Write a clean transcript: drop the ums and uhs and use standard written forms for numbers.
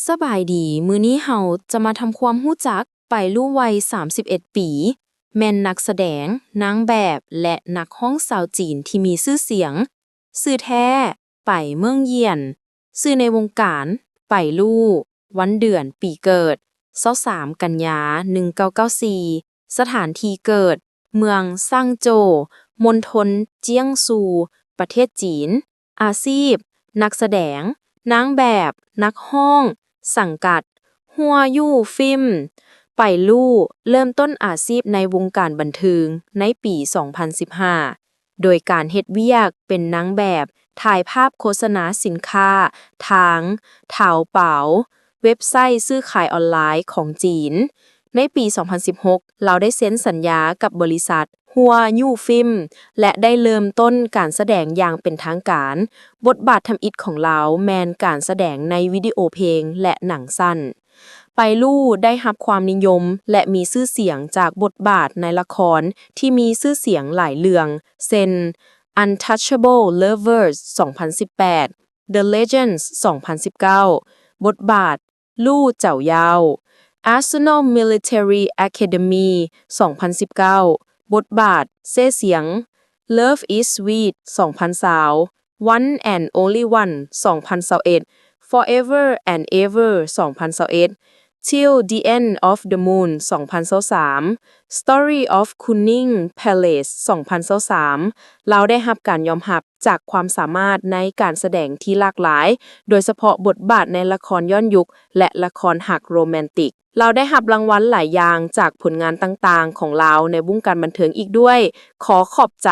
สบายดีมื้อนี้เฮาจะมาทำความรู้จักไปลู่วัย31 ปีแม่นนักแสดงนางแบบและนักร้องสาวจีนที่มีชื่อเสียงชื่อแท้ไปเมืองเยียนชื่อในวงการไปลู่วันเดือนปีเกิด23กันยา1994สถานที่เกิดเมืองซ่างโจวมณฑลเจียงซูประเทศจีนอาชีพนักแสดงนางแบบนักร้องสังกัดฮัวยู่ฟิล์มไปลู่เริ่มต้นอาชีพในวงการบันเทิงในปี 2015 โดยการเฮ็ดเวียกเป็นนางแบบถ่ายภาพโฆษณาสินค้าทางถาวเป๋าเว็บไซต์ซื้อขายออนไลน์ของจีนในปี 2016 เราได้เซ็นสัญญากับบริษัทฮัวยู่ฟิล์มและได้เริ่มต้นการแสดงอย่างเป็นทางการบทบาททำอิฐของเราแมนการแสดงในวิดีโอเพลงและหนังสั้นไปลู่ได้รับความนิยมและมีชื่อเสียงจากบทบาทในละครที่มีชื่อเสียงหลายเรื่องเช่น Untouchable Lovers 2018 The Legends 2019 บทบาทลู่เจ้าเยา Arsenal Military Academy 2019 บทบาทเซ่เสียง Love is Sweet 2020 One and Only One 2021 Forever and Ever 2021 Till the End of the Moon 2023 Story of Cunning Palace 2023เราได้รับการยอมรับจากความสามารถในการแสดงที่หลากหลายโดยเฉพาะบทบาทในละครย้อนยุคและละครหักโรแมนติกเราได้รับรางวัลหลายอย่างจากผลงานต่างๆของเราในวงการบันเทิงอีกด้วยขอขอบใจ